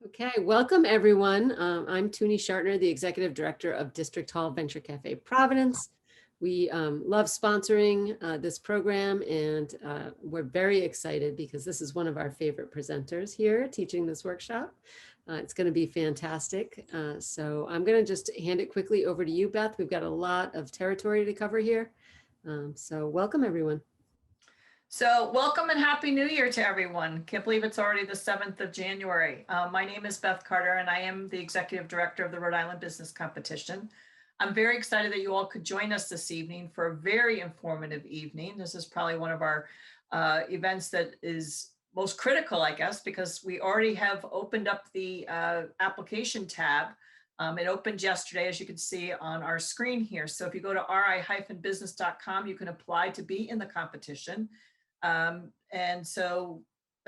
Okay, welcome everyone. I'm Tuni Shartner, the Executive Director of District Hall Venture Cafe Providence. We love sponsoring this program, and we're very excited because this is one of our favorite presenters here teaching this workshop. It's going to be fantastic. So I'm going to just hand it quickly over to you, Beth. We've got a lot of territory to cover here. So welcome everyone. So welcome and Happy New Year to everyone. Can't believe it's already the 7th of January. My name is Beth Carter and I am the Executive Director of the Rhode Island Business Competition. I'm very excited that you all could join us this evening for a very informative evening. This is probably one of our events that is most critical, I guess, because we already have opened up the application tab. It opened yesterday, as you can see on our screen here. So if you go to ri-business.com, you can apply to be in the competition. But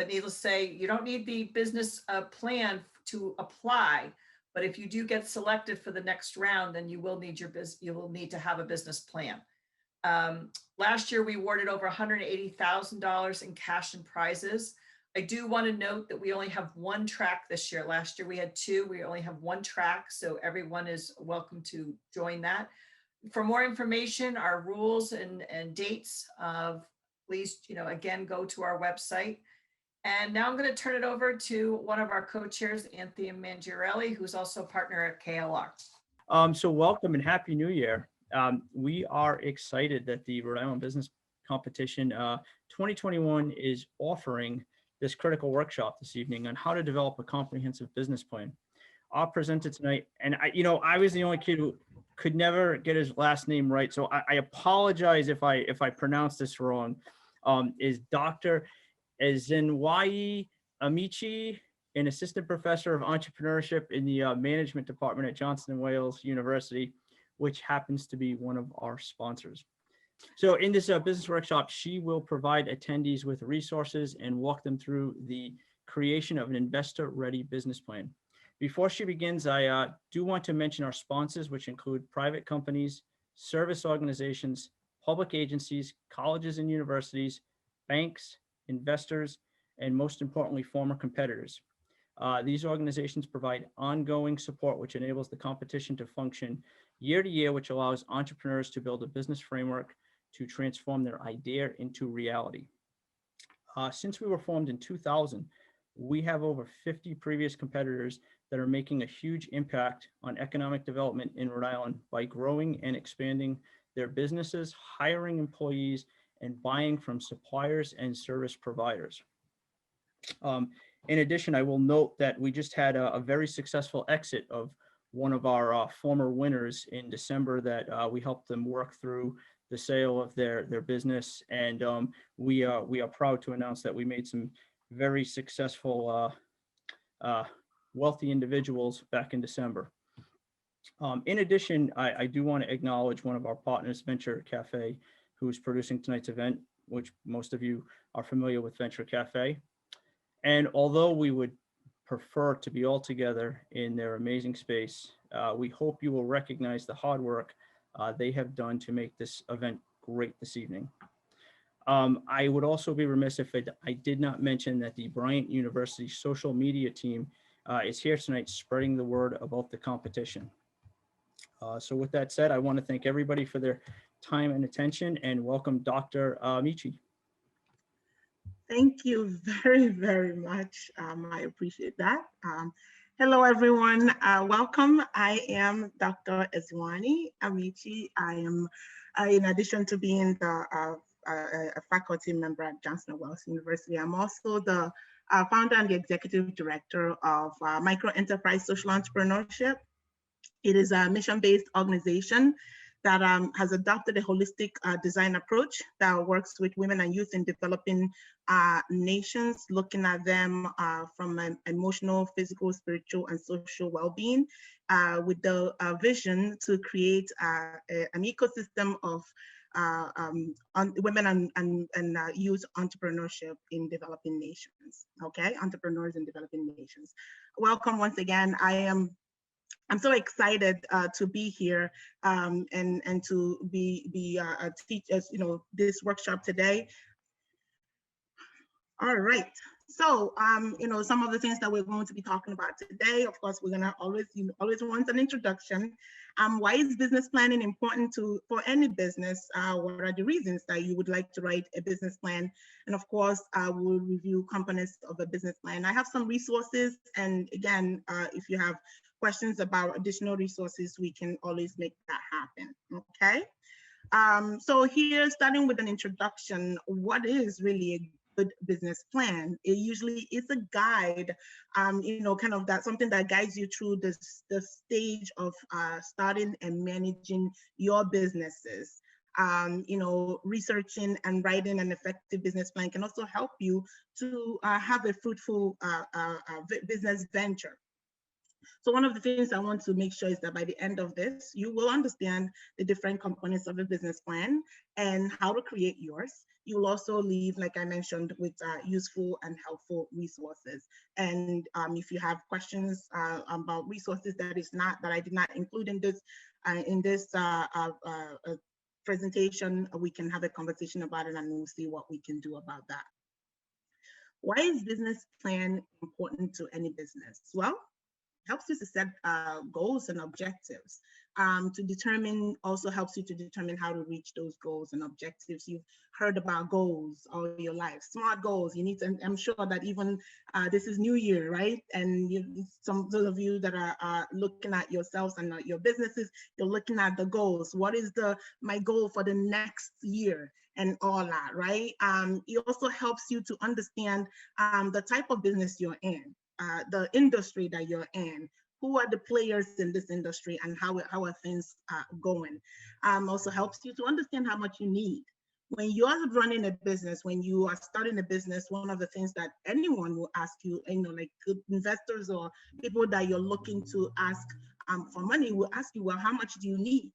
needless to say, you don't need the business plan to apply. But if you do get selected for the next round, then you will need to have a business plan. Last year, we awarded over $180,000 in cash and prizes. I do want to note that we only have one track this year. Last year we had two. We only have one track, so everyone is welcome to join that. For more information, our rules and dates of please, again, go to our website. And now I'm going to turn it over to one of our co-chairs, Anthony Mangiarelli, who's also a partner at KLR. So welcome and Happy New Year. We are excited that the Rhode Island Business Competition 2021 is offering this critical workshop this evening on how to develop a comprehensive business plan. Our presenter tonight, and I was the only kid who could never get his last name right, so I apologize if I pronounce this wrong. Is Dr. Ezenwayi Amaechi, an assistant professor of entrepreneurship in the management department at Johnson & Wales University, which happens to be one of our sponsors. So in this business workshop, she will provide attendees with resources and walk them through the creation of an investor-ready business plan. Before she begins, I do want to mention our sponsors, which include private companies, service organizations, public agencies, colleges and universities, banks, investors, and most importantly, former competitors. These organizations provide ongoing support, which enables the competition to function year to year, which allows entrepreneurs to build a business framework to transform their idea into reality. Since we were formed in 2000, we have over 50 previous competitors that are making a huge impact on economic development in Rhode Island by growing and expanding their businesses, hiring employees, and buying from suppliers and service providers. In addition, I will note that we just had a very successful exit of one of our former winners in December that we helped them work through the sale of their business. And we are proud to announce that we made some very successful wealthy individuals back in December. In addition, I do want to acknowledge one of our partners, Venture Cafe, who's producing tonight's event, which most of you are familiar with Venture Cafe. And although we would prefer to be all together in their amazing space, we hope you will recognize the hard work they have done to make this event great this evening. I would also be remiss if I did not mention that the Bryant University social media team is here tonight spreading the word about the competition. So with that said, I want to thank everybody for their time and attention and welcome Dr. Amaechi. Thank you very, very much. I appreciate that. Hello, everyone. Welcome. I am Dr. Ezenwayi Amaechi. I am, in addition to being a faculty member at Johnson & Wales University, I'm also the founder and the executive director of Micro Enterprise Social Entrepreneurship. It is a mission-based organization that has adopted a holistic design approach that works with women and youth in developing nations, looking at them from an emotional, physical, spiritual, and social well-being, with the vision to create an ecosystem of women and youth entrepreneurship in developing nations. Okay, entrepreneurs in developing nations. Welcome once again. I'm so excited to be here and to be teach us, this workshop today. All right, So, some of the things that we're going to be talking about today, of course, we're gonna always want an introduction. Why is business planning important for any business? What are the reasons that you would like to write a business plan? And of course, we'll review components of a business plan. I have some resources, and again, if you have questions about additional resources, we can always make that happen, okay? So here, starting with an introduction, what is really a good business plan? It usually is a guide, kind of that something that guides you through the stage of starting and managing your businesses. Researching and writing an effective business plan can also help you to have a fruitful business venture. So one of the things I want to make sure is that by the end of this, you will understand the different components of a business plan and how to create yours. You will also leave, like I mentioned, with useful and helpful resources. And if you have questions about resources that I did not include in this presentation, we can have a conversation about it and we'll see what we can do about that. Why is business plan important to any business? Well, helps you to set goals and objectives. Also helps you to determine how to reach those goals and objectives. You've heard about goals all your life, SMART goals. You need to, I'm sure that even this is New Year, right? And some those of you that are looking at yourselves and your businesses, you're looking at the goals. What is my goal for the next year? And all that, right? It also helps you to understand the type of business you're in. The industry that you're in, who are the players in this industry, and how are things going. Also helps you to understand how much you need. When you're running a business, when you are starting a business, one of the things that anyone will ask you, like investors or people that you're looking to ask for money will ask you, well, how much do you need?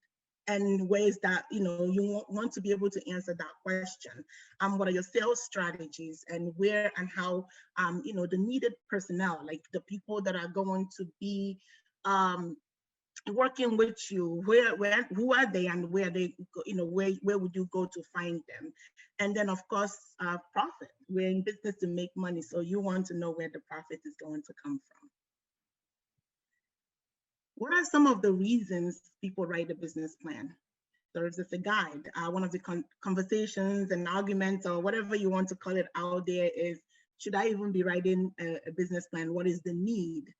And ways that you want to be able to answer that question. What are your sales strategies, and where and how the needed personnel, like the people that are going to be working with you, who are they, and where they where would you go to find them? And then of course profit. We're in business to make money, so you want to know where the profit is going to come from. What are some of the reasons people write a business plan? There's just a guide. One of the conversations and arguments, or whatever you want to call it out there, is, should I even be writing a business plan? What is the need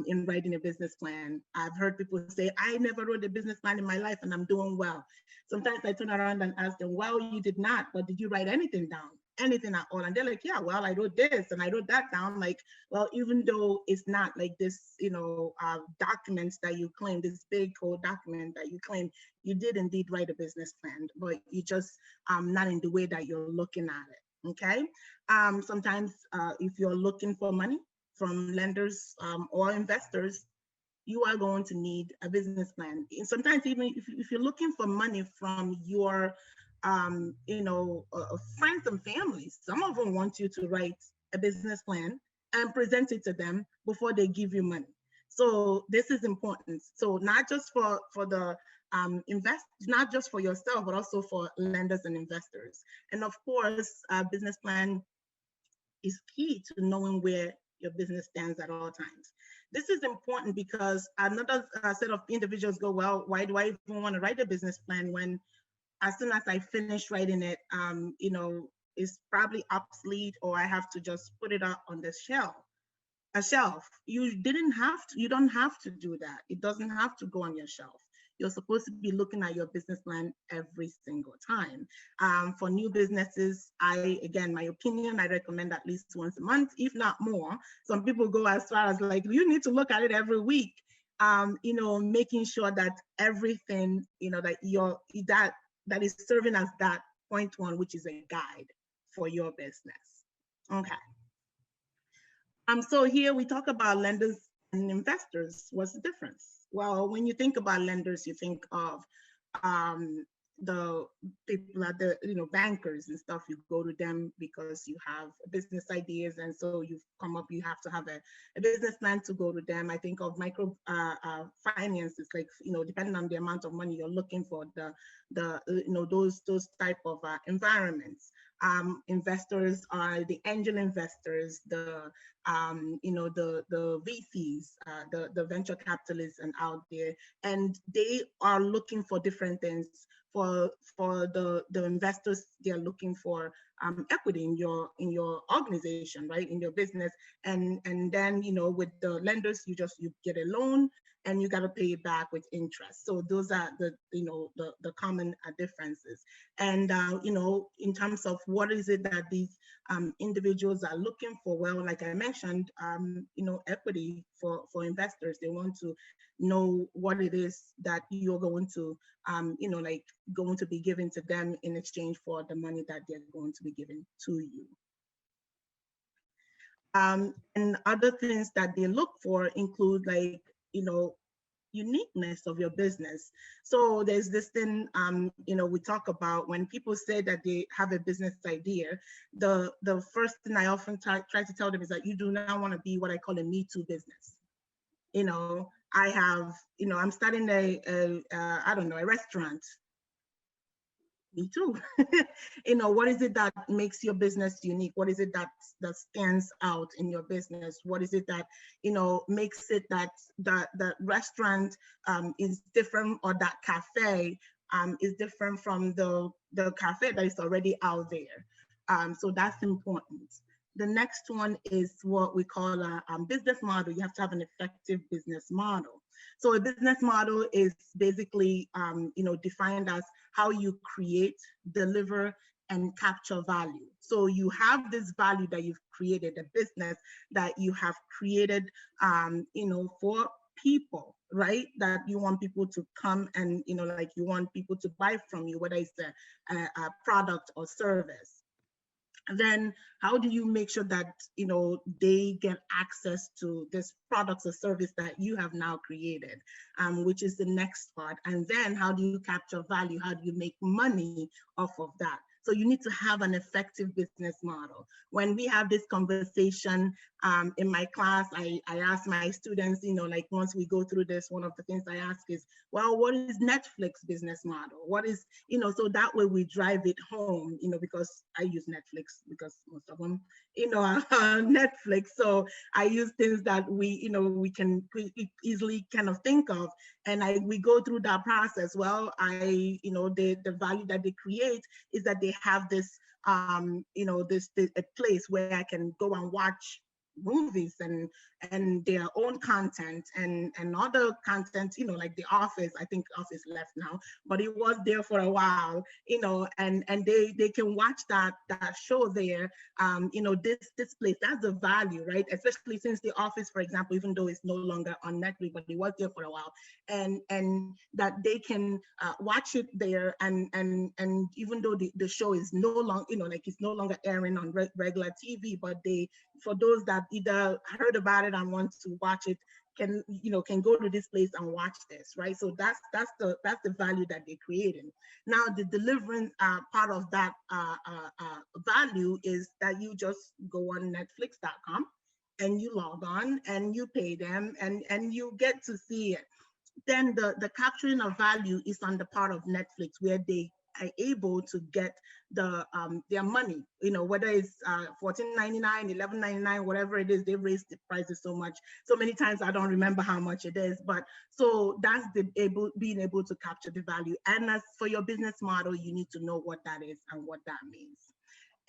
in writing a business plan? I've heard people say, I never wrote a business plan in my life and I'm doing well. Sometimes I turn around and ask them, well, you did not, but did you write anything down? Anything at all? And they're like, yeah, well, I wrote this and I wrote that down. Like, well, even though it's not like this, documents that you claim, this big old document that you claim, you did indeed write a business plan, but you just not in the way that you're looking at it. Okay. Sometimes if you're looking for money from lenders or investors, you are going to need a business plan. And sometimes even if you're looking for money from your friends and families, some of them want you to write a business plan and present it to them before they give you money. So this is important. So not just for the not just for yourself, but also for lenders and investors. And of course, business plan is key to knowing where your business stands at all times. This is important because another set of individuals go, well, why do I even want to write a business plan when as soon as I finish writing it, it's probably obsolete, or I have to just put it up on the shelf. You don't have to do that. It doesn't have to go on your shelf. You're supposed to be looking at your business plan every single time. For new businesses, again, my opinion, I recommend at least once a month, if not more. Some people go as far as like, you need to look at it every week. Making sure that everything, that is serving as that point one, which is a guide for your business. Okay. So here we talk about lenders and investors. What's the difference? Well, when you think about lenders, you think of the people at the bankers and stuff. You go to them because you have business ideas, and so you have to have a business plan to go to them. I think of micro finances, like depending on the amount of money you're looking for, those type of environments. investors are the angel investors, the VCs, the venture capitalists and out there, and they are looking for different things. For the investors, they are looking for equity in your organization, right, in your business, and then with the lenders, you get a loan and you got to pay it back with interest. So those are the common differences. And in terms of what is it that these individuals are looking for, well, like I mentioned, equity for investors. They want to know what it is that you're going to going to be given to them in exchange for the money that they're going to be given to you. And other things that they look for include uniqueness of your business. So there's this thing, we talk about when people say that they have a business idea, the first thing I often try to tell them is that you do not want to be what I call a Me Too business. I have, I'm starting a restaurant. Me too. What is it that makes your business unique? What is it that stands out in your business? What is it that makes it that the restaurant is different, or that cafe is different from the cafe that is already out there? So that's important. The next one is what we call a business model. You have to have an effective business model. So a business model is basically, defined as how you create, deliver, and capture value. So you have this value that you've created, a business that you have created, for people, right? That you want people to come and, you want people to buy from you, whether it's a product or service. Then how do you make sure that they get access to this products or service that you have now created, which is the next part? And then how do you capture value? How do you make money off of that? So you need to have an effective business model. When we have this conversation in my class, I ask my students, once we go through this, one of the things I ask is, well, what is Netflix business model? What is, so that way we drive it home, because I use Netflix because most of them, are Netflix. So I use things that we can easily kind of think of. And we go through that process. Well, the value that they create is that they have this, a place where I can go and watch movies and their own content and other content, like The Office. I think Office left now, but it was there for a while, and they can watch that show there. This place, that's the value, right? Especially since The Office, for example, even though it's no longer on Netflix, but it was there for a while, and that they can watch it there, and even though the show is no longer, it's no longer airing on regular TV, but for those that either heard about it and want to watch it, can go to this place and watch this, right? So that's the value that they're creating. Now the delivering part of that value is that you just go on netflix.com and you log on and you pay them and you get to see it. Then the capturing of value is on the part of Netflix, where they are able to get their money, whether it's $14.99, $11.99, whatever it is. They've raised the prices so many times I don't remember how much it is. But so that's being able to capture the value. And as for your business model, you need to know what that is and what that means.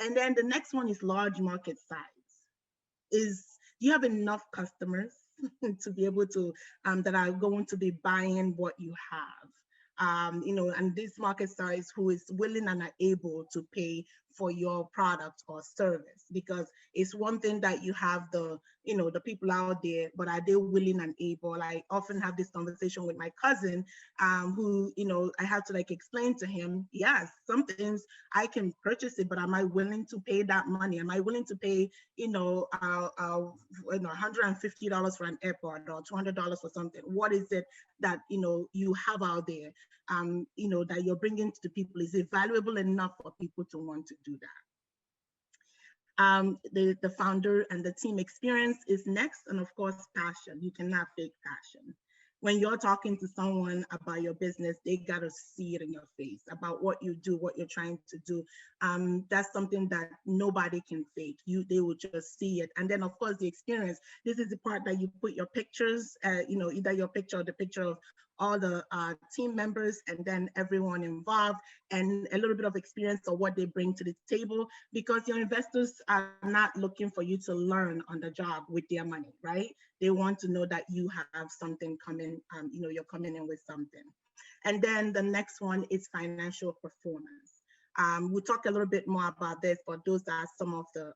And then the next one is large market size. Do you have enough customers to be able to that are going to be buying what you have? And this market size who is willing and are able to pay for your product or service, because it's one thing that you have the people out there, but are they willing and able? I often have this conversation with my cousin, who, I have to explain to him, yes, some things I can purchase it, but am I willing to pay that money? Am I willing to pay, $150 for an airport or $200 for something? What is it that, you have out there, that you're bringing to the people? Is it valuable enough for people to want to do that? The founder and the team experience is next. And of course, passion. You cannot fake passion. when you're talking to someone about your business, they got to see it in your face about what you do, what you're trying to do. That's something that nobody can fake. They will just see it. And then of course the experience, this is the part that you put your pictures, either your picture or the picture of all the team members, and then everyone involved, and a little bit of experience of what they bring to the table, because your investors are not looking for you to learn on the job with their money, right? They want to know that you have something coming, you're coming in with something. And then the next one is financial performance. We'll talk a little bit more about this, but those are some of the,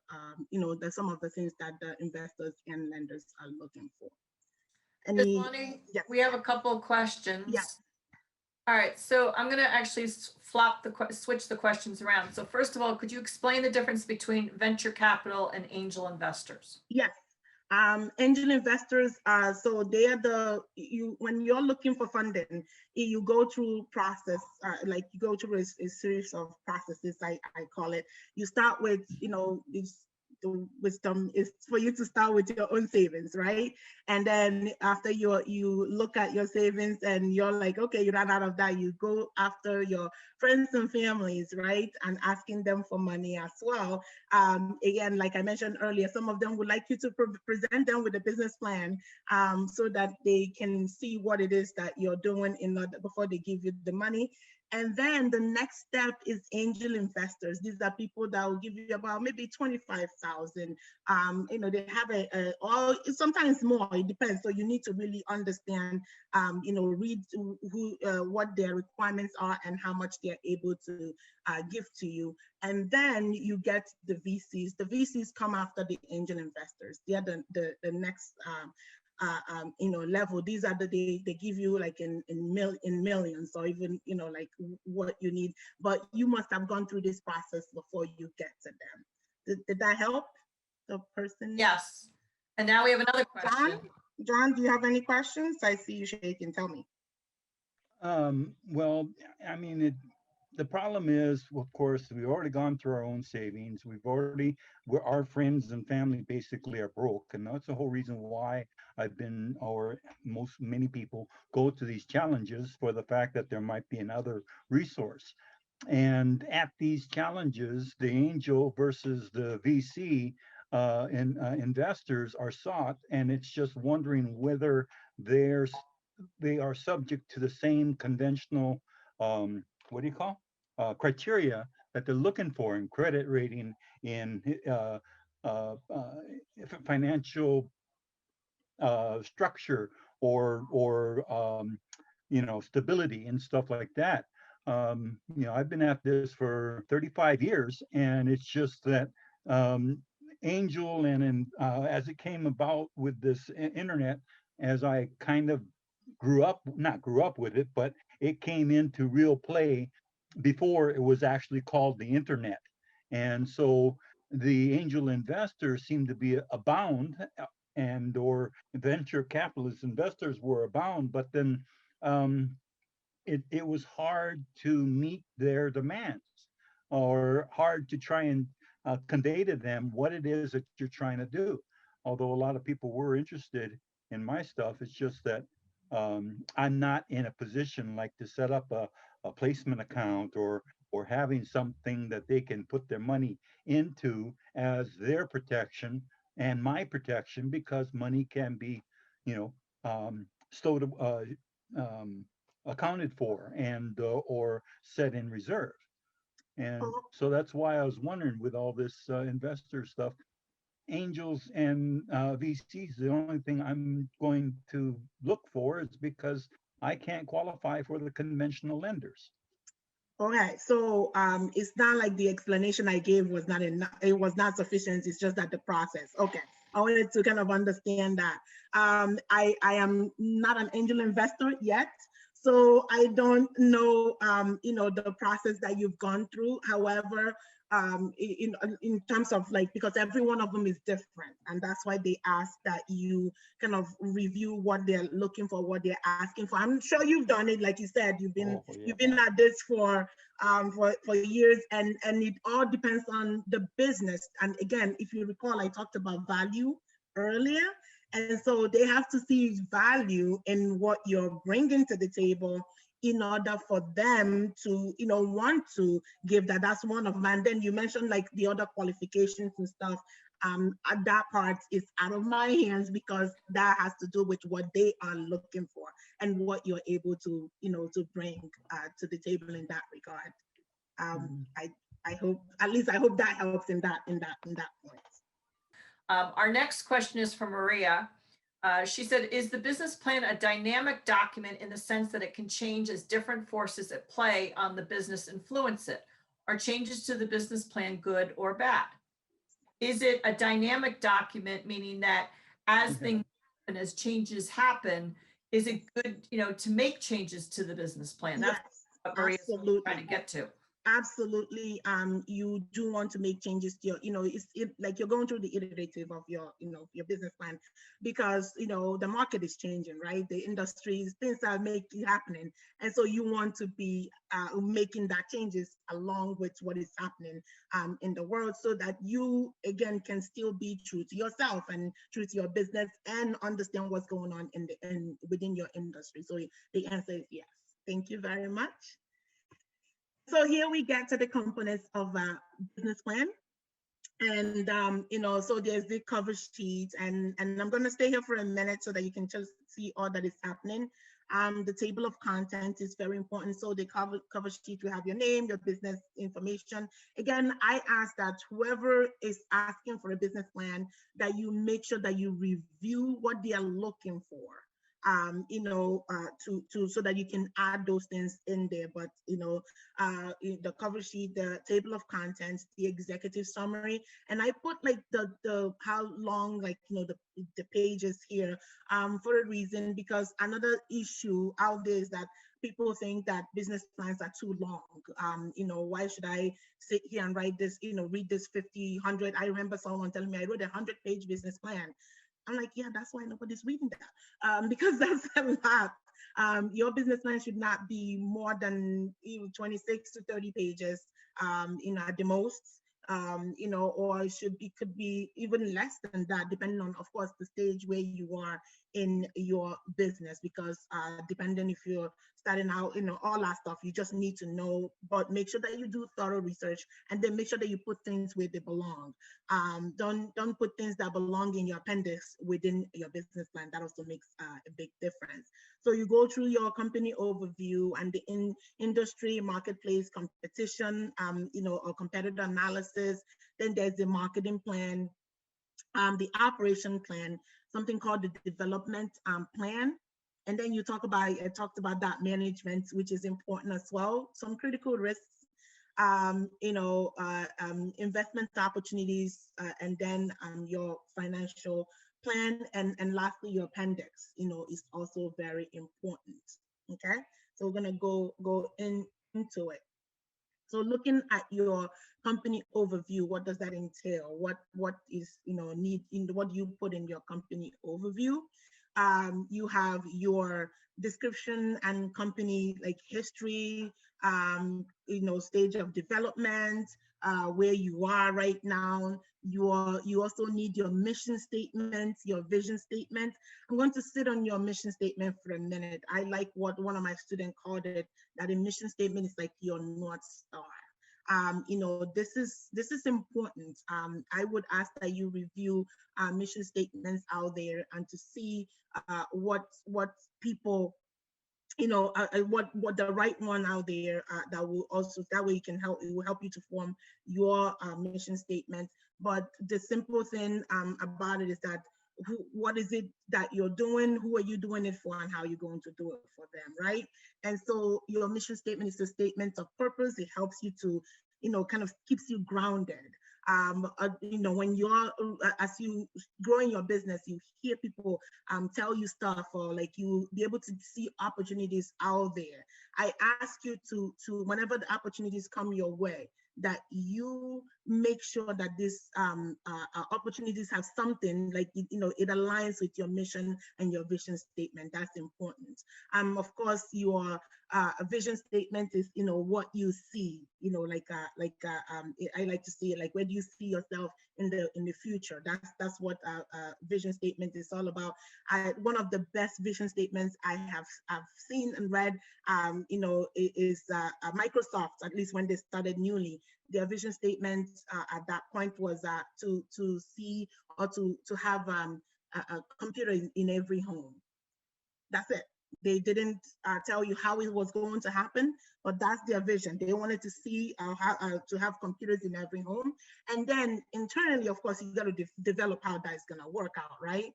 some of the things that the investors and lenders are looking for. Ezenwayi, Yes. we have a couple of questions. Yes. All right, so I'm going to actually switch the questions around. So first of all, could you explain the difference between venture capital and angel investors? Yes. Angel investors, so they are when you're looking for funding, you go through process, like you go through a series of processes, I call it. You start with, the wisdom is for you to start with your own savings, right? And then after you look at your savings and you're like, okay, you ran out of that, you go after your friends and families, right? And asking them for money as well. Again, like I mentioned earlier, some of them would like you to present them with a business plan, so that they can see what it is that you're doing before they give you the money. And then the next step is angel investors. These are people that will give you about maybe 25,000. They have or sometimes more, it depends. So you need to really understand, read what their requirements are and how much they're able to give to you. And then you get the VCs. The VCs come after the angel investors. They are the next level. These are they give you like in millions, or even like what you need, but you must have gone through this process before you get to them. Did that help the person? Yes. And now we have another question. John, do you have any questions? I see you shaking. Tell me. Well, I mean, the problem is, of course, we've already gone through our own savings. Our friends and family basically are broke. And that's the whole reason why many people go to these challenges, for the fact that there might be another resource. And at these challenges, the angel versus the VC investors are sought, and it's just wondering whether they are subject to the same conventional criteria that they're looking for in credit rating, in financial structure, or stability and stuff like that. I've been at this for 35 years, and it's just that angel as it came about with this internet, as I kind of not grew up with it, but it came into real play before it was actually called the internet. And so the angel investors seem to be abound, or venture capitalist investors were abound, but then it was hard to meet their demands, or hard to try and convey to them what it is that you're trying to do. Although a lot of people were interested in my stuff, it's just that I'm not in a position like to set up a placement account, or having something that they can put their money into as their protection and my protection, because money can be, accounted for and or set in reserve. And so that's why I was wondering, with all this investor stuff, angels and VCs, the only thing I'm going to look for is because I can't qualify for the conventional lenders. Okay, so it's not like the explanation I gave was not enough. It was not sufficient. It's just that the process. Okay, I wanted to kind of understand that. I am not an angel investor yet, so I don't know, the process that you've gone through. However, in terms of because every one of them is different, and that's why they ask that you kind of review what they're looking for, what they're asking for. I'm sure you've done it, like you said, you've been at this for years, and it all depends on the business. And again, if you recall, I talked about value earlier, And so they have to see value in what you're bringing to the table in order for them to, want to give that. That's one of them. And then you mentioned like the other qualifications and stuff. That part is out of my hands because that has to do with what they are looking for and what you're able to, to bring to the table in that regard. I hope, at least I hope that helps in that point. Our next question is from Maria. She said, is the business plan a dynamic document in the sense that it can change as different forces at play on the business influence it? Are changes to the business plan good or bad? Is it a dynamic document, meaning that as things happen, as changes happen, is it good, to make changes to the business plan? That's what Maria's trying to get to. Absolutely. You do want to make changes to your, it's like you're going through the iterative of your, your business plan because, the market is changing, right? The industries, things are happening. And so you want to be making that changes along with what is happening in the world so that you, again, can still be true to yourself and true to your business and understand what's going on within your industry. So the answer is yes. Thank you very much. So here we get to the components of a business plan. And, so there's the cover sheet and I'm going to stay here for a minute so that you can just see all that is happening. The table of contents is very important. So the cover sheet will have your name, your business information. Again, I ask that whoever is asking for a business plan, that you make sure that you review what they are looking for. So that you can add those things in there. But, the cover sheet, the table of contents, the executive summary, and I put like the how long, like, the pages here for a reason, because another issue out there is that people think that business plans are too long. Why should I sit here and write this, read this 50, 100? I remember someone telling me I wrote a 100-page business plan. I'm like, yeah, that's why nobody's reading that, because that's a lot. Your business plan should not be more than 26 to 30 pages, at the most, or it could be even less than that, depending on, of course, the stage where you are in your business, because depending if you're starting out, all that stuff, you just need to know, but make sure that you do thorough research and then make sure that you put things where they belong. Don't put things that belong in your appendix within your business plan. That also makes a big difference. So you go through your company overview and the industry, marketplace, competition, or competitor analysis. Then there's the marketing plan, the operation plan, something called the development plan. And then I talked about that management, which is important as well. Some critical risks, investment opportunities, and then your financial plan, and lastly, your appendix, is also very important. Okay, so we're gonna go into it. So looking at your company overview, what does that entail? What is, what do you put in your company overview? You have your description and company like history, stage of development, where you are right now. You also need your mission statement, your vision statement. I'm going to sit on your mission statement for a minute. I like what one of my students called it, that a mission statement is like your North Star. This is important. I would ask that you review mission statements out there and to see what people, what the right one out there that way it will help you to form your mission statement. But the simple thing about it is that what is it that you're doing, who are you doing it for, and how you're going to do it for them, right? And so your mission statement is a statement of purpose. It helps you to, kind of keeps you grounded. When you're, as you grow in your business, you hear people tell you stuff, or like you be able to see opportunities out there. I ask you to whenever the opportunities come your way, that you make sure that these opportunities have something like, it aligns with your mission and your vision statement. That's important. Of course, your vision statement is, what you see, I like to see it, like, where do you see yourself in the future? That's what vision statement is all about. One of the best vision statements I've seen and read, is Microsoft, at least when they started newly. Their vision statement at that point was to see or to have a computer in every home. That's it. They didn't tell you how it was going to happen, but that's their vision. They wanted to see how to have computers in every home. And then internally, of course, you got to develop how that's going to work out, right?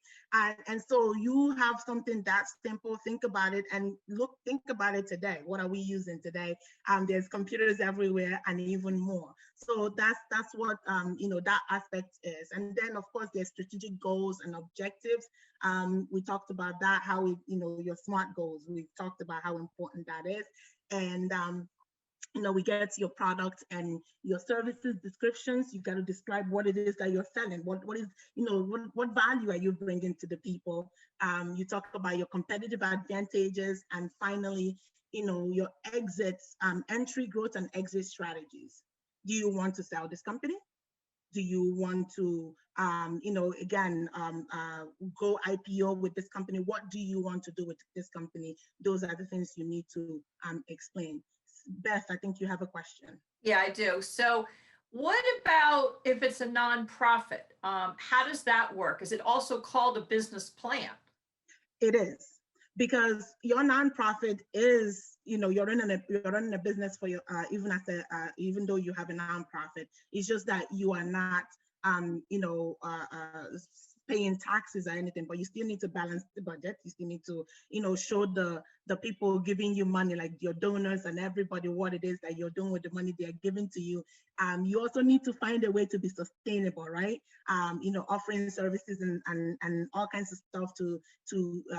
And so you have something that simple. Think about it and think about it today. What are we using today? There's computers everywhere and even more. So that's what that aspect is. And then, of course, there's strategic goals and objectives. We talked about that, how your SMART goals. We've talked about how important that is. And we get to your product and your services descriptions. You got to describe what it is that you're selling. What is, what value are you bringing to the people? You talk about your competitive advantages, and finally, your exits, entry, growth, and exit strategies. Do you want to sell this company? Do you want to, go IPO with this company? What do you want to do with this company? Those are the things you need to explain. Beth, I think you have a question. Yeah, I do. So what about if it's a nonprofit? How does that work? Is it also called a business plan? It is, because your nonprofit is, you're running a business for your, even though you have a nonprofit. It's just that you are not, paying taxes or anything, but you still need to balance the budget. You still need to, show the people giving you money, like your donors and everybody, what it is that you're doing with the money they're giving to you. You also need to find a way to be sustainable, right? Offering services and all kinds of stuff to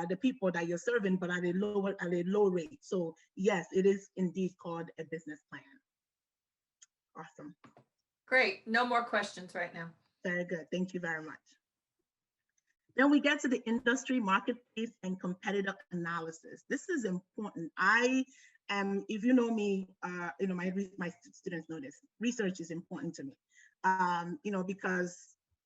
the people that you're serving, but at a low rate. So yes, it is indeed called a business plan. Awesome. Great. No more questions right now. Very good. Thank you very much. Then we get to the industry, marketplace, and competitor analysis. This is important. If you know me, my students know this. Research is important to me, because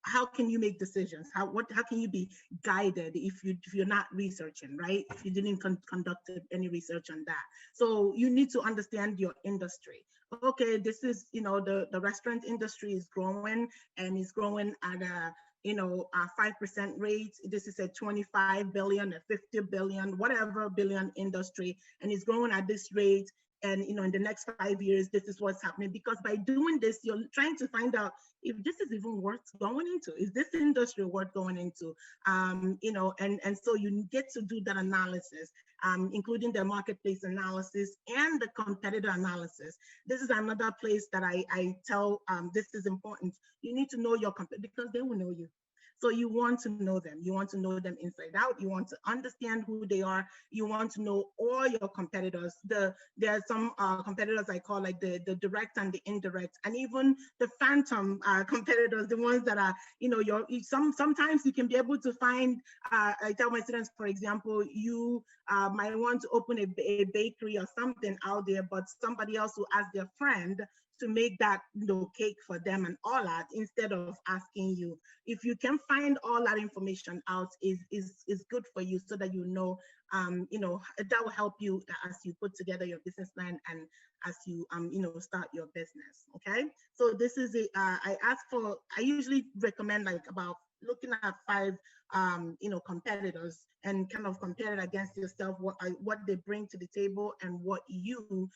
how can you make decisions? How can you be guided if you're not researching, right? If you didn't conduct any research on that. So you need to understand your industry. Okay, this is, the restaurant industry is growing, and it's growing at a 5% rate. This is a 25 billion, a 50 billion, whatever billion industry, and it's growing at this rate. And in the next 5 years, this is what's happening. Because by doing this, you're trying to find out if this is even worth going into. Is this industry worth going into? And so you get to do that analysis, including the marketplace analysis and the competitor analysis. This is another place that I tell this is important. You need to know your competitor, because they will know you. So you want to know them. You want to know them inside out. You want to understand who they are. You want to know all your competitors. There are some competitors I call like the direct and the indirect, and even the phantom competitors, the ones that are, sometimes you can be able to find, I tell my students, for example, you might want to open a bakery or something out there, but somebody else will ask their friend to make that cake for them and all that, instead of asking you. If you can find all that information out, is good for you, so that that will help you as you put together your business plan and as you start your business. Okay, so this is I usually recommend like about looking at 5 competitors, and kind of compare it against yourself, what they bring to the table and what you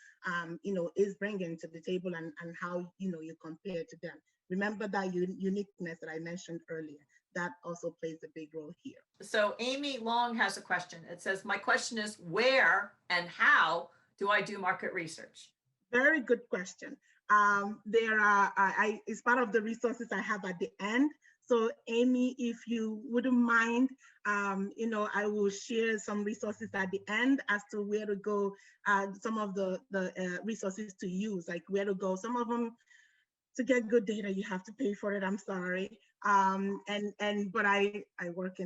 is bringing to the table, and how you compare to them. Remember that uniqueness that I mentioned earlier. That also plays a big role here. So Amy Long has a question. It says, my question is, where and how do I do market research? Very good question. There are, it's part of the resources I have at the end. So Amy, if you wouldn't mind, I will share some resources at the end as to where to go, some of the resources to use, like where to go. Some of them to get good data, you have to pay for it. I'm sorry. But I work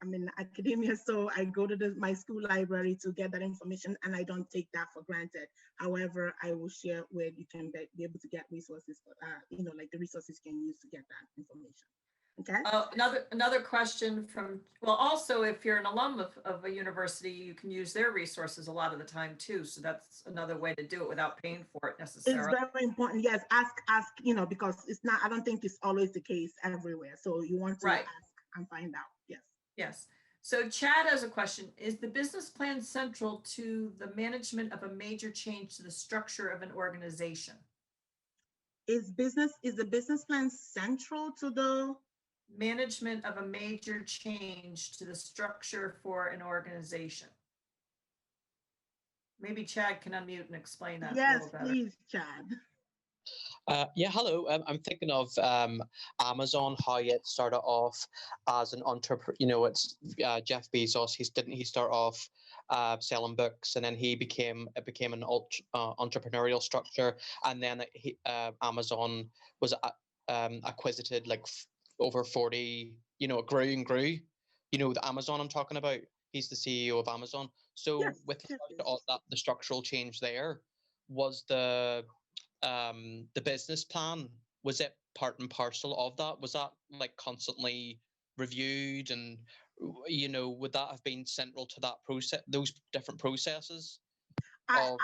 I'm in academia, so I go to my school library to get that information, and I don't take that for granted. However, I will share where you can be able to get resources, like the resources you can use to get that information. Okay. Another question from, well, also if you're an alum of a university, you can use their resources a lot of the time too. So that's another way to do it without paying for it necessarily. It's very important. Yes, ask, because it's not, I don't think it's always the case everywhere. So you want to ask and find out. Yes. Yes. So Chad has a question. Is the business plan central to the management of a major change to the structure of an organization? Is the business plan central to the management of a major change to the structure for an organization? Maybe Chad can unmute and explain that a little better. Yes, please, Chad. Yeah, hello. I'm thinking of Amazon, how it started off as an entrepreneur. It's Jeff Bezos. He start off selling books, and then it became an entrepreneurial structure, and then Amazon was acquisited like over 40. It grew and grew. The Amazon I'm talking about. He's the CEO of Amazon. So Yes, with all that, the structural change there was the business plan, was it part and parcel of that? Was that like constantly reviewed, and would that have been central to that process, those different processes of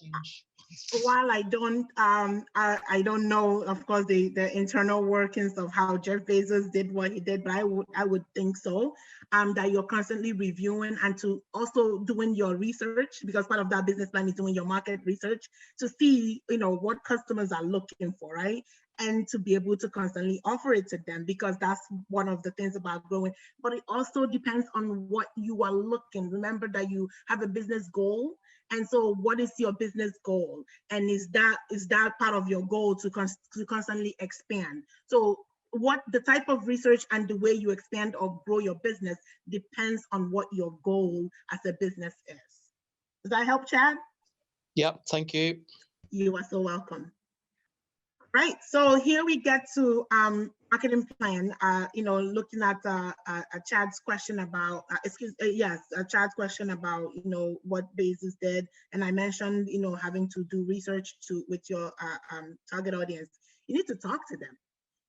change? While I don't know, of course, the internal workings of how Jeff Bezos did what he did, but I would think so. That you're constantly reviewing and to also doing your research, because part of that business plan is doing your market research to see, what customers are looking for, right? And to be able to constantly offer it to them, because that's one of the things about growing. But it also depends on what you are looking. Remember that you have a business goal. And so what is your business goal? And is that part of your goal to constantly expand? So what the type of research and the way you expand or grow your business depends on what your goal as a business is. Does that help, Chad? Yep, thank you. You are so welcome. Right, so here we get to marketing plan. Looking at Chad's question about, Chad's question about what Bezos did, and I mentioned having to do research with your target audience. You need to talk to them.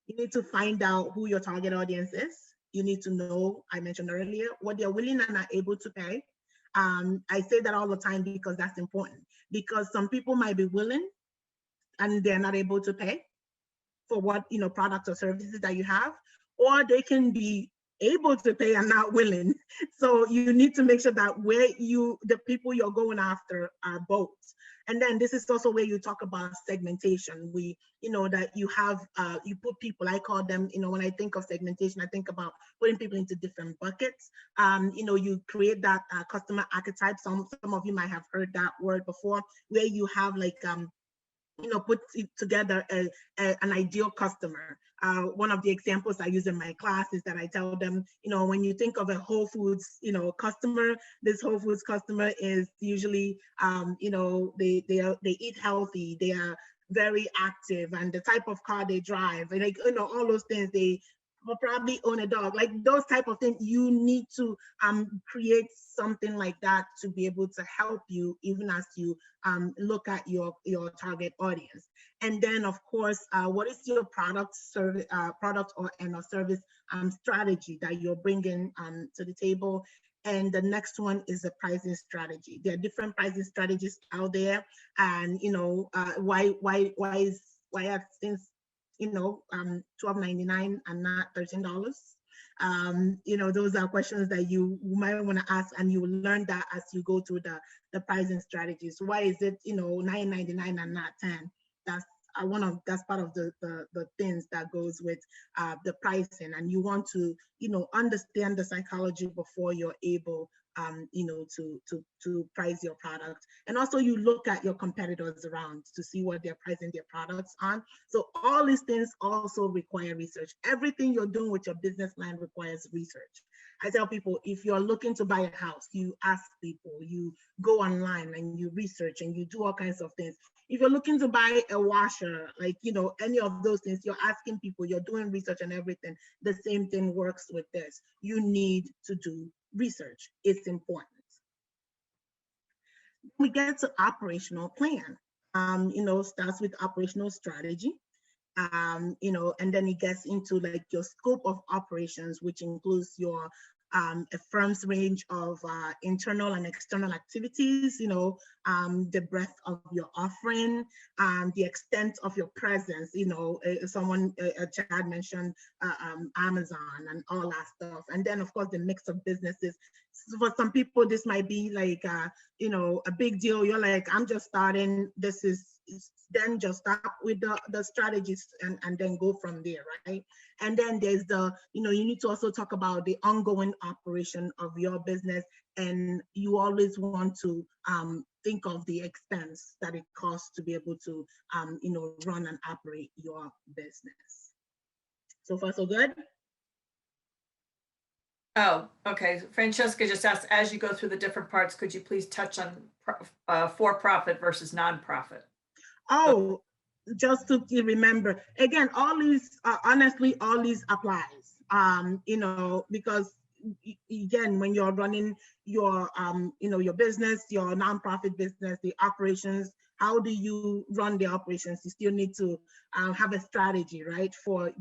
You need to find out who your target audience is. You need to know, I mentioned earlier, what they're willing and are able to pay. I say that all the time because that's important. Because some people might be willing and they're not able to pay for what products or services that you have, or they can be able to pay and not willing. So you need to make sure that the people you're going after are both. And then this is also where you talk about segmentation. That you have, you put people, I call them, when I think of segmentation, I think about putting people into different buckets. You create that customer archetype. Some of you might have heard that word before, where you have like, put together an ideal customer. One of the examples I use in my class is that I tell them, when you think of a Whole Foods, customer, this Whole Foods customer is usually, they eat healthy, they are very active, and the type of car they drive, and all those things, they will probably own a dog, like those type of things. You need to create something like that to be able to help you, even as you look at your target audience. And then, of course, what is your product or service strategy that you're bringing to the table? And the next one is the pricing strategy. There are different pricing strategies out there, and why have things $12.99 and not $13? Those are questions that you might want to ask, and you will learn that as you go through the pricing strategies. Why is it $9.99 and not $10? That's part of the things that goes with the pricing, and you want to understand the psychology before you're able to price your product. And also you look at your competitors around to see what they're pricing their products on. So all these things also require research. Everything you're doing with your business plan requires research. I tell people, if you're looking to buy a house, you ask people, you go online and you research and you do all kinds of things. If you're looking to buy a washer, like, any of those things, you're asking people, you're doing research and everything. The same thing works with this. You need to do research. It's important. We get to operational plan. Starts with operational strategy. And then it gets into like your scope of operations, which includes your a firm's range of internal and external activities, the breadth of your offering, the extent of your presence, a Chad mentioned Amazon and all that stuff. And then of course the mix of businesses. So for some people, this might be like, a big deal. You're like, I'm just starting, then just start with the strategies and then go from there, right? And then there's you need to also talk about the ongoing operation of your business, and you always want to think of the expense that it costs to be able to, run and operate your business. So far, so good? Oh, okay. Francesca just asked, as you go through the different parts, could you please touch on for-profit versus nonprofit? Oh, just to remember, again, all these, honestly, all these applies, because again, when you're running your, your business, your nonprofit business, the operations, how do you run the operations? You still need to have a strategy, right, for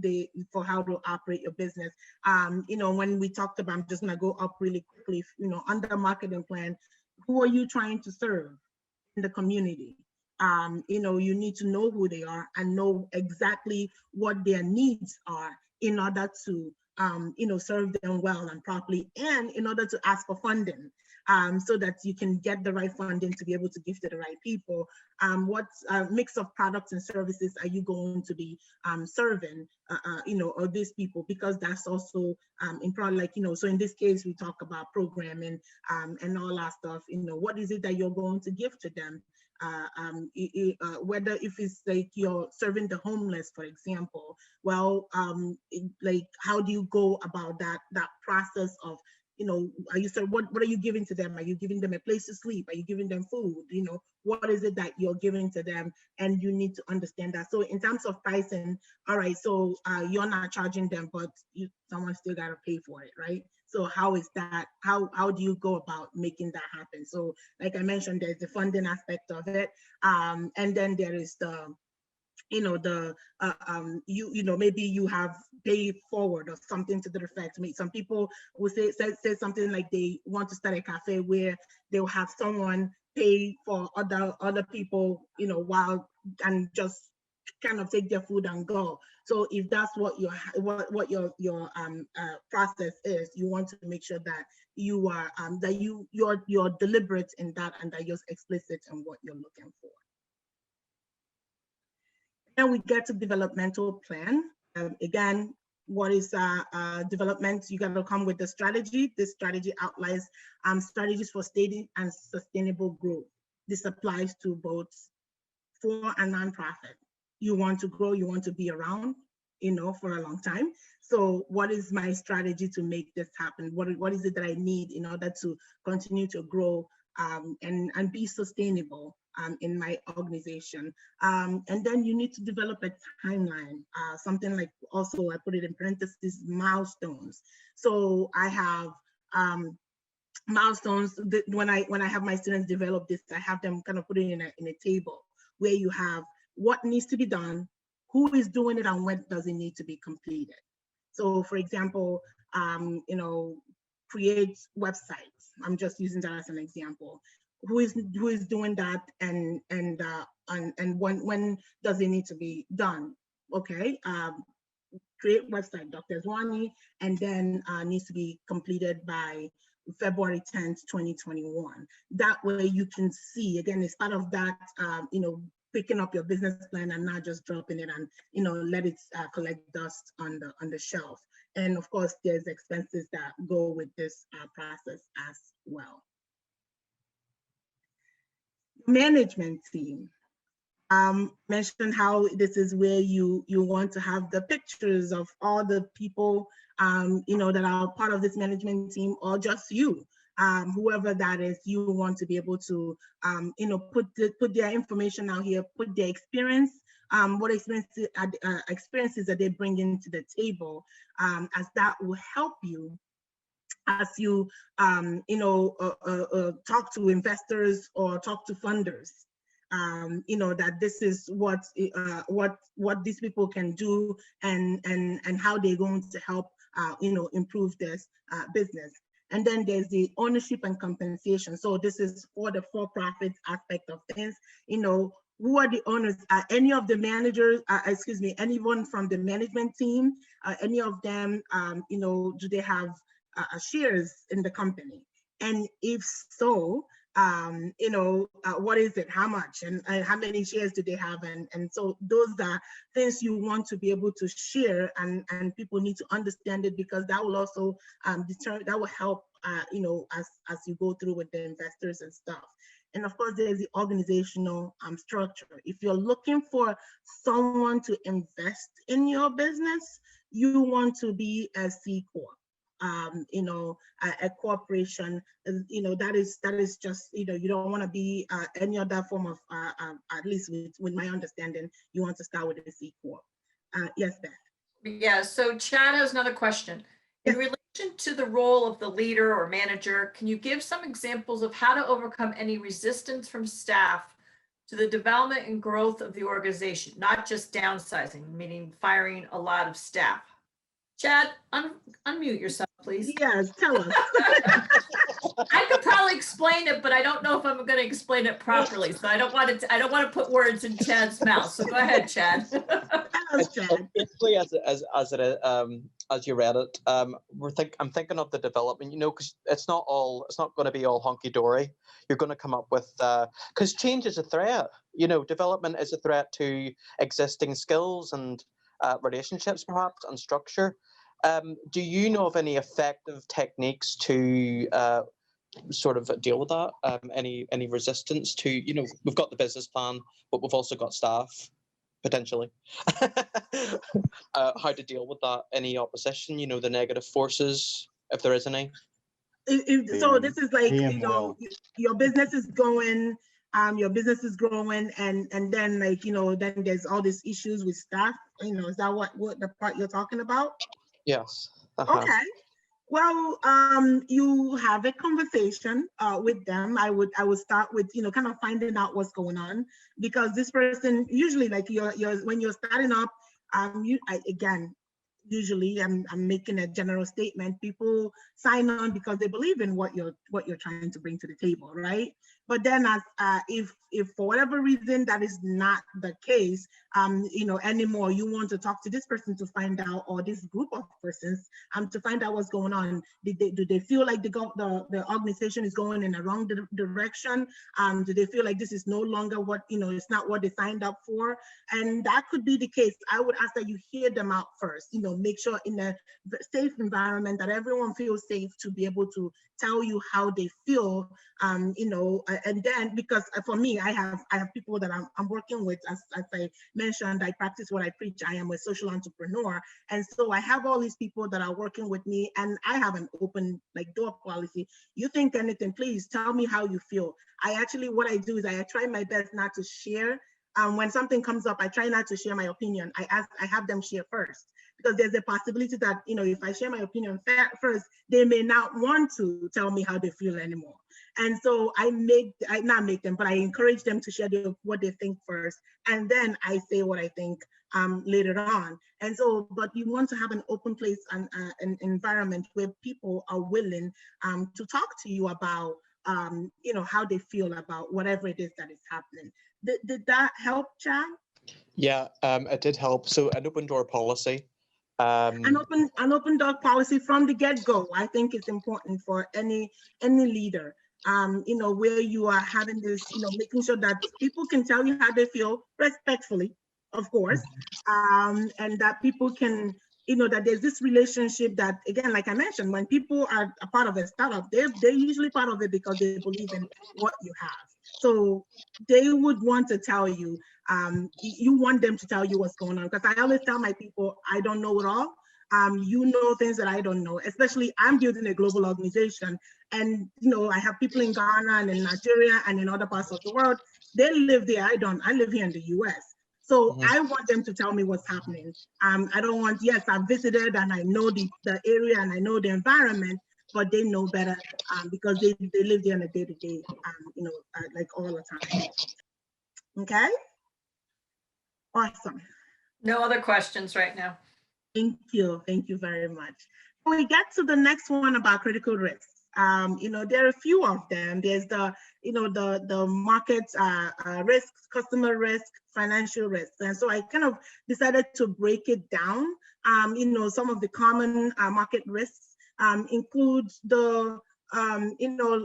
how to operate your business. When we talked about, I'm just gonna go up really quickly, under marketing plan, who are you trying to serve in the community? You need to know who they are and know exactly what their needs are in order to, serve them well and properly, and in order to ask for funding, so that you can get the right funding to be able to give to the right people. What mix of products and services are you going to be serving, or these people? Because that's also important, like, so in this case, we talk about programming and all that stuff. What is it that you're going to give to them? Whether if it's like you're serving the homeless, for example, well, like, how do you go about that process of, are you, what are you giving to them? Are you giving them a place to sleep? Are you giving them food? What is it that you're giving to them? And you need to understand that. So in terms of pricing, all right, so you're not charging them, but someone still got to pay for it, right? So how is that? How do you go about making that happen? So like I mentioned, there's the funding aspect of it, and then there is the, maybe you have pay forward or something to the effect. Some people will say something like they want to start a cafe where they'll have someone pay for other people, while, and just kind of take their food and go. So if that's what your process is, you want to make sure that you are you're deliberate in that, and that you're explicit in what you're looking for. Then we get to developmental plan. Again, what is development? You got to come with the strategy. This strategy outlines strategies for steady and sustainable growth. This applies to both for and nonprofit. You want to grow, you want to be around, for a long time. So what is my strategy to make this happen? What is it that I need in order to continue to grow and be sustainable in my organization? And then you need to develop a timeline, something like, also I put it in parentheses, milestones. So I have milestones. When I have my students develop this, I have them kind of put it in a table where you have what needs to be done, who is doing it, and when does it need to be completed. So for example, create websites. I'm just using that as an example. Who is doing that, and when does it need to be done? Okay, create website, Dr. Ezenwayi, and then needs to be completed by February 10th, 2021. That way you can see, again, it's part of that, picking up your business plan and not just dropping it and, let it collect dust on the shelf. And of course, there's expenses that go with this process as well. Management team. mentioned how this is where you want to have the pictures of all the people, that are part of this management team, or just you. Whoever that is, you want to be able to, put their information out here, put their experience, what experiences that they bring into the table, as that will help you as you, talk to investors or talk to funders. That this is what these people can do, and how they're going to help, improve this business. And then there's the ownership and compensation. So this is for the for-profit aspect of things. Who are the owners? Any of the managers, anyone from the management team, any of them, do they have shares in the company? And if so, what is it, how much, and how many shares do they have? And so those are things you want to be able to share, and people need to understand it, because that will also that will help, as you go through with the investors and stuff. And of course, there's the organizational structure. If you're looking for someone to invest in your business, you want to be a C Corp. A corporation, that is just, you don't want to be any other form of, at least with my understanding, you want to start with a C Corp. Yes, Beth. Yeah, so Chad has another question. In relation to the role of the leader or manager, can you give some examples of how to overcome any resistance from staff to the development and growth of the organization, not just downsizing, meaning firing a lot of staff? Chad, unmute yourself, please. Yes, tell us. I could probably explain it, but I don't know if I'm going to explain it properly. So I don't want to put words in Chad's mouth. So go ahead, Chad. Tell us, Chad. Basically, as you read it, I'm thinking of the development, because it's not going to be all hunky dory. You're going to come up with, because change is a threat. Development is a threat to existing skills and relationships, perhaps, and structure. Do you know of any effective techniques to sort of deal with that? Any resistance to, we've got the business plan, but we've also got staff, potentially. How to deal with that? Any opposition, the negative forces, if there is any? So this is like, well. your business is going, your business is growing, and then, like, then there's all these issues with staff. Is that what the part you're talking about? Yes. Okay. Well, you have a conversation with them. I would start with, kind of finding out what's going on, because this person usually, like, when you're starting up, usually I'm making a general statement. People sign on because they believe in what you're trying to bring to the table, right? But then, if for whatever reason that is not the case, anymore, you want to talk to this person to find out, or this group of persons, to find out what's going on. Do they feel like the organization is going in a wrong direction? Do they feel like this is no longer what, it's not what they signed up for? And that could be the case. I would ask that you hear them out first. Make sure in a safe environment that everyone feels safe to be able to tell you how they feel, and then, because for me, I have people that I'm working with. As I mentioned, I practice what I preach. I am a social entrepreneur, and so I have all these people that are working with me, and I have an open, like, door policy. You think anything, please tell me how you feel. What I do is I try my best not to share. When something comes up, I try not to share my opinion. I have them share first, because there's a possibility that, if I share my opinion first, they may not want to tell me how they feel anymore. And so I encourage them to share what they think first, and then I say what I think later on. And so, but you want to have an open place and an environment where people are willing to talk to you about, how they feel about whatever it is that is happening. Did that help, Chad? Yeah, it did help. So an open door policy. An open door policy from the get-go, I think it's important for any leader. Where you are having this, making sure that people can tell you how they feel respectfully, of course, and that people can, that there's this relationship that, again, like I mentioned, when people are a part of a startup, they're usually part of it because they believe in what you have. So they would want to tell you you want them to tell you what's going on. Because I always tell my people, I don't know it all. You know things that I don't know, especially I'm building a global organization. And, I have people in Ghana and in Nigeria and in other parts of the world. They live there, I don't. I live here in the US. So I want them to tell me what's happening. I don't want, yes, I visited and I know the area and I know the environment, but they know better because they live there on a day-to-day, like all the time. Okay? Awesome. No other questions right now. Thank you. Thank you very much. We get to the next one about critical risks. There are a few of them. There's the market risks, customer risk, financial risks. And so I kind of decided to break it down. Some of the common market risks include the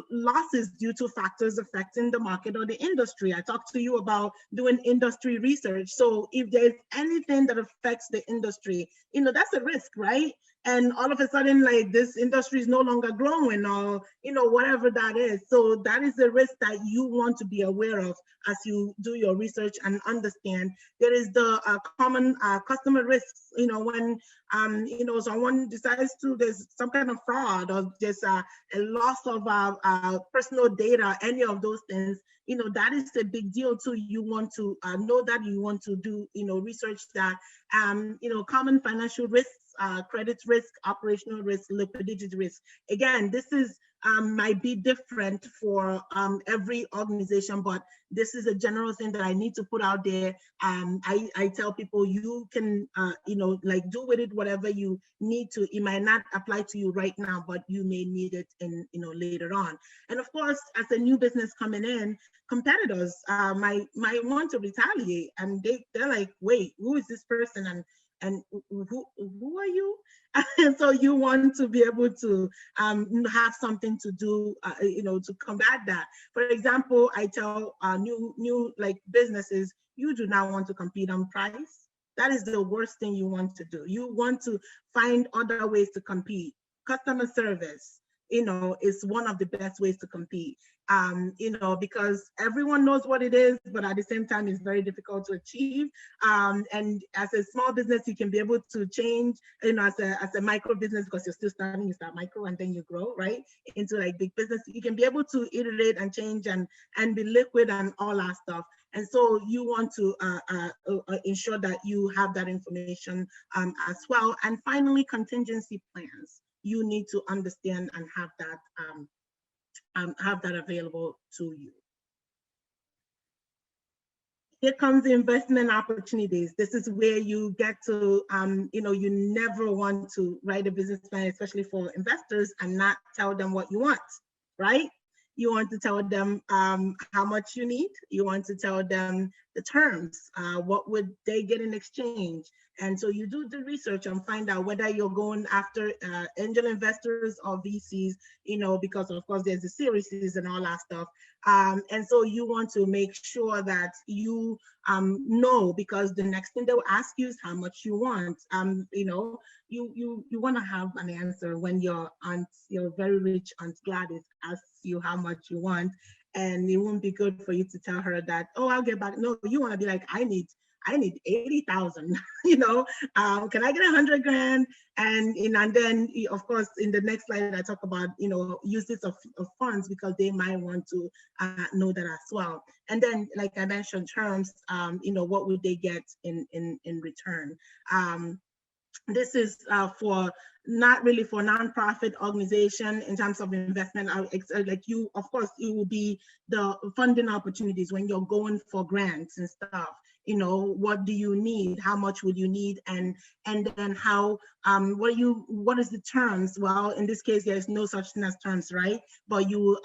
losses due to factors affecting the market or the industry. I talked to you about doing industry research. So if there's anything that affects the industry, that's a risk, right? And all of a sudden, like, this industry is no longer growing, or, whatever that is. So that is a risk that you want to be aware of as you do your research and understand. There is the common customer risks, when, someone decides to, there's some kind of fraud, or there's a loss of personal data, any of those things, that is a big deal too. You want to know that, you want to do, research that. Common financial risks, credit risk, operational risk, liquidity risk. Again, this is might be different for every organization, but this is a general thing that I need to put out there. I tell people, you can, do with it whatever you need to. It might not apply to you right now, but you may need it in, later on. And of course, as a new business coming in, competitors might want to retaliate, and they're like, wait, who is this person? And who are you? And so you want to be able to have something to do, to combat that. For example, I tell new businesses, you do not want to compete on price. That is the worst thing you want to do. You want to find other ways to compete. Customer service, is one of the best ways to compete. Because everyone knows what it is, but at the same time, it's very difficult to achieve. And as a small business, you can be able to change, as a micro business, because you're still starting, you start micro and then you grow, right, into like big business. You can be able to iterate and change and be liquid and all that stuff. And so you want to ensure that you have that information as well. And finally, contingency plans. You need to understand and have that available to you. Here comes the investment opportunities. This is where you get to, you never want to write a business plan, especially for investors, and not tell them what you want, right? You want to tell them how much you need. You want to tell them the terms. What would they get in exchange? And so you do the research and find out whether you're going after angel investors or VCs, because of course there's the series and all that stuff. And so you want to make sure that you know, because the next thing they'll ask you is how much you want. You want to have an answer when your very rich Aunt Gladys asks you how much you want, and it won't be good for you to tell her that, oh, I'll get back. No, you want to be like, I need 80,000, can I get 100 grand? And then, of course, in the next slide, I talk about, uses of funds, because they might want to know that as well. And then, like I mentioned, terms, what would they get in return? This is not really for nonprofit organization in terms of investment. Like you, of course, it will be the funding opportunities when you're going for grants and stuff. What do you need? How much would you need? And then how, what is the terms? Well, in this case, there's no such thing as terms, right? But you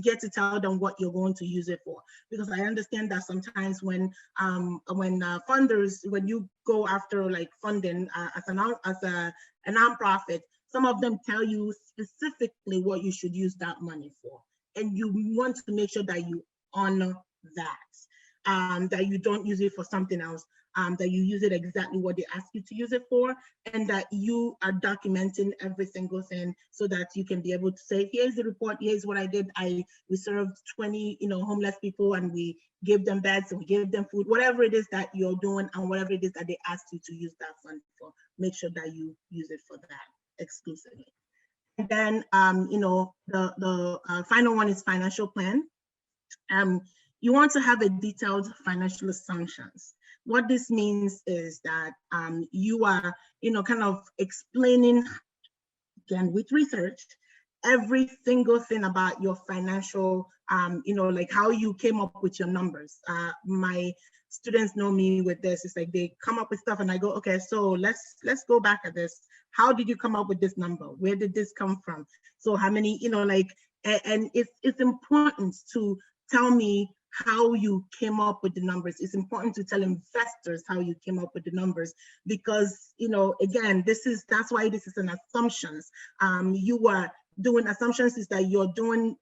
get to tell them what you're going to use it for. Because I understand that sometimes when funders, when you go after like funding as a nonprofit, some of them tell you specifically what you should use that money for. And you want to make sure that you honor that. That you don't use it for something else. that you use it exactly what they ask you to use it for, and that you are documenting every single thing so that you can be able to say, here's the report, here's what I did. We served 20, homeless people, and we gave them beds and we gave them food, whatever it is that you're doing and whatever it is that they asked you to use that fund for, make sure that you use it for that exclusively. And then, the final one is financial plan. You want to have a detailed financial assumptions. What this means is that you are, kind of explaining, again, with research, every single thing about your financial, like how you came up with your numbers. My students know me with this. It's like they come up with stuff and I go, okay, so let's go back at this. How did you come up with this number? Where did this come from? So how many, and it's important to tell me how you came up with the numbers. It's important to tell investors how you came up with the numbers, because, again, that's why this is an assumptions. You are doing assumptions, is that you're doing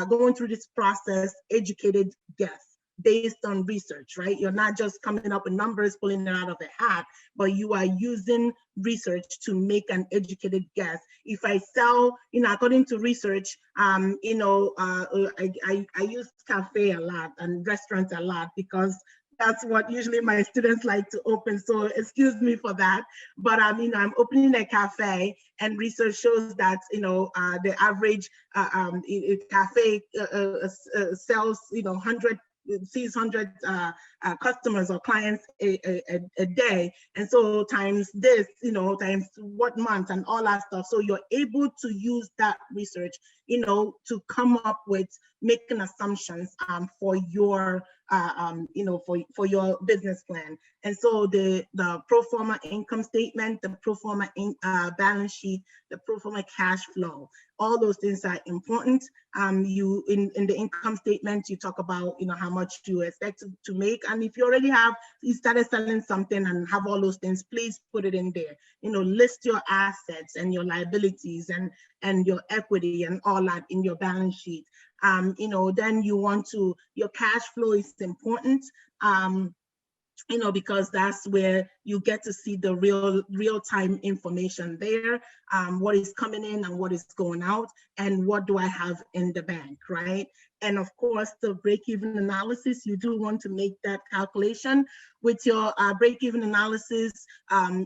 going through this process, educated guess based on research, right? You're not just coming up with numbers, pulling it out of a hat, but you are using research to make an educated guess. If I sell, according to research, I use cafe a lot and restaurants a lot because that's what usually my students like to open. So excuse me for that. But I'm opening a cafe, and research shows that the average cafe sells 100 customers or clients a day, and so times this, times what month and all that stuff. So you're able to use that research, to come up with making assumptions for your for your business plan. And so the pro forma income statement, the pro forma balance sheet, the pro forma cash flow, all those things are important. You in the income statement, you talk about how much you expect to make, and if you already you started selling something and have all those things, please put it in there. List your assets and your liabilities and your equity and all that in your balance sheet. Then you want your cash flow is important. Because that's where you get to see the real-time information there, what is coming in and what is going out, and what do I have in the bank, right? And of course, the break-even analysis, you do want to make that calculation. With your break-even analysis,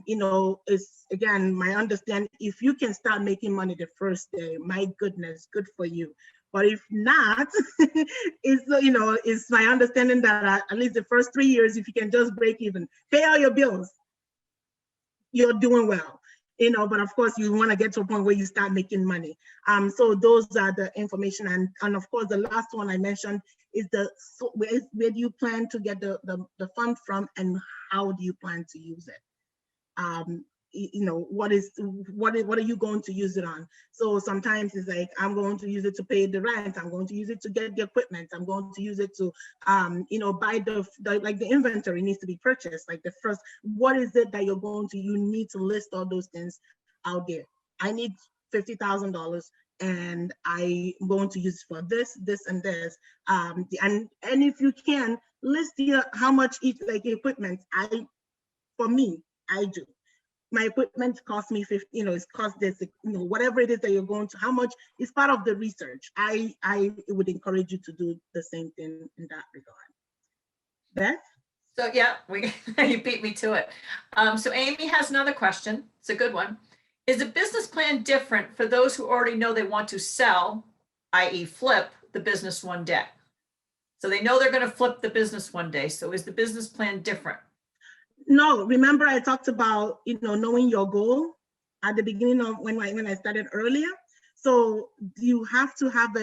is, again, my understanding, if you can start making money the first day, my goodness, good for you. But if not, it's my understanding that at least the first 3 years, if you can just break even, pay all your bills, you're doing well. But of course, you want to get to a point where you start making money. So those are the information. And of course, the last one I mentioned is where do you plan to get the fund from, and how do you plan to use it? What are you going to use it on? So sometimes it's like, I'm going to use it to pay the rent, I'm going to use it to get the equipment, I'm going to use it to buy the inventory needs to be purchased. Like the first, what is it that you need to list all those things out there. I need $50,000 and I'm going to use it for this, and this. And if you can list how much each equipment, for me, I do. My equipment cost me 50, it's cost this, whatever it is that you're going to, how much is part of the research. I would encourage you to do the same thing in that regard. Beth? So yeah, you beat me to it. So Amy has another question. It's a good one. Is a business plan different for those who already know they want to sell, i.e. flip the business one day? So they know they're going to flip the business one day. So is the business plan different? No, remember I talked about, knowing your goal at the beginning of when I started earlier. So you have to have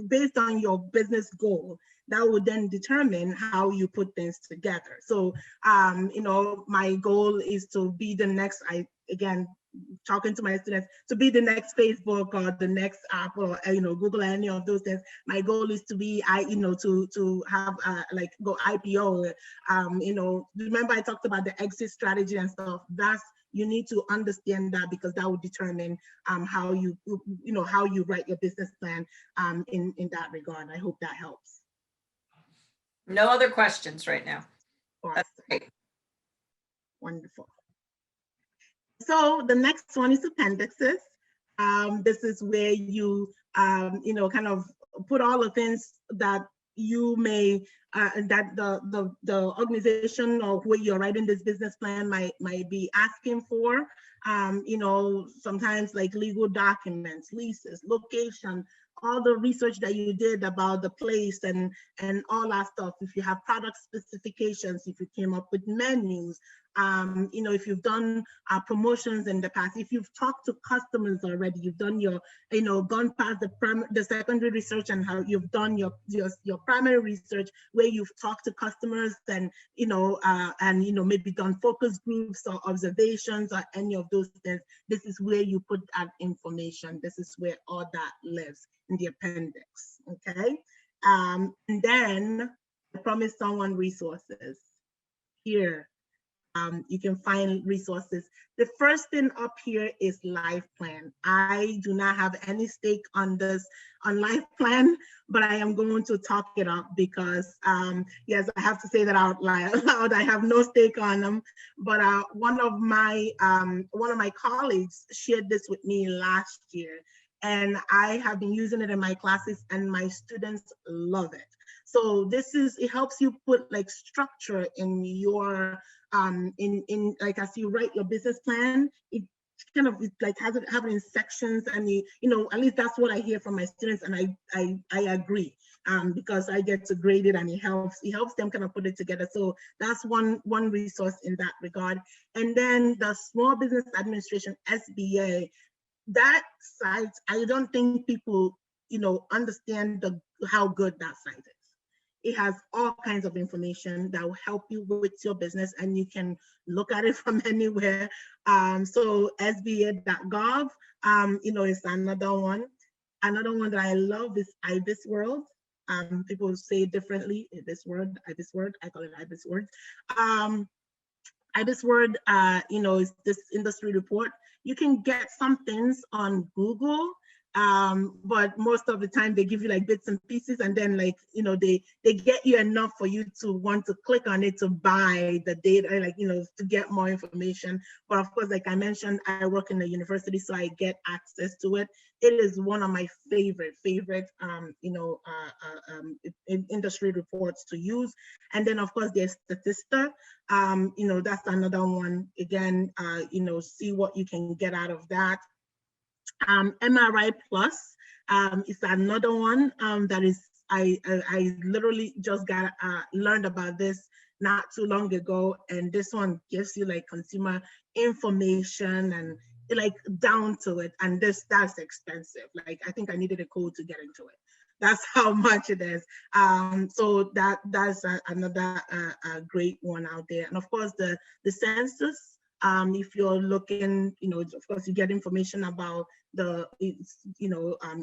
based on your business goal, that would then determine how you put things together. So, my goal is to be the next, talking to my students, to be the next Facebook or the next Apple or Google, any of those things. My goal is to be to have go IPO. Remember I talked about the exit strategy and stuff. You need to understand that, because that will determine how you write your business plan in that regard. I hope that helps. No other questions right now. Awesome. That's great. Wonderful. So the next one is appendixes. This is where you, kind of put all the things that you may, that the organization or where you're writing this business plan might be asking for. Sometimes like legal documents, leases, location, all the research that you did about the place and all that stuff. If you have product specifications, if you came up with menus, if you've done promotions in the past, if you've talked to customers already, you've done your, gone past the secondary research and how you've done your primary research where you've talked to customers and, maybe done focus groups or observations or any of those things. This is where you put that information. This is where all that lives in the appendix, okay? And then I promised someone resources. Here, you can find resources. The first thing up here is Life Plan. I do not have any stake on this, on Life Plan, but I am going to talk it up because, yes, I have to say that out loud. I have no stake on them, but one of my colleagues shared this with me last year, and I have been using it in my classes, and my students love it. So it helps you put like structure in your like as you write your business plan, it kind of like have it in sections, and at least that's what I hear from my students, and I agree, because I get to grade it, and it helps them kind of put it together. So that's one resource in that regard. And then the Small Business Administration, SBA, that site, I don't think people understand how good that site is. It has all kinds of information that will help you with your business, and you can look at it from anywhere. So sba.gov, is another one. Another one that I love is IBIS World. People say it differently. IBIS World, I call it IBIS World. IBIS World, is this industry report. You can get some things on Google, but most of the time they give you like bits and pieces, and then they get you enough for you to want to click on it to buy the data, to get more information. But of course, like I mentioned, I work in the university, so I get access to it. It is one of my favorite industry reports to use. And then of course there's Statista. That's another one. Again, see what you can get out of that. MRI Plus is another one that is, I literally just learned about this not too long ago, and this one gives you like consumer information and like down to it, and that's expensive. Like I think I needed a code to get into it. That's how much it is. So that's another great one out there. And of course the census. If you're looking, of course you get information about the,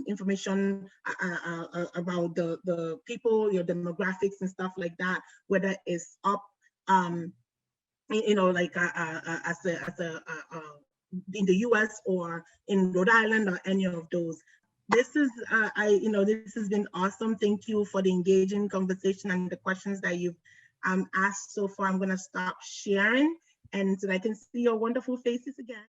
information about the people, your demographics and stuff like that, whether it's up, in the US or in Rhode Island or any of those. This is, this has been awesome. Thank you for the engaging conversation and the questions that you've asked so far. I'm gonna stop sharing, and so that I can see your wonderful faces again.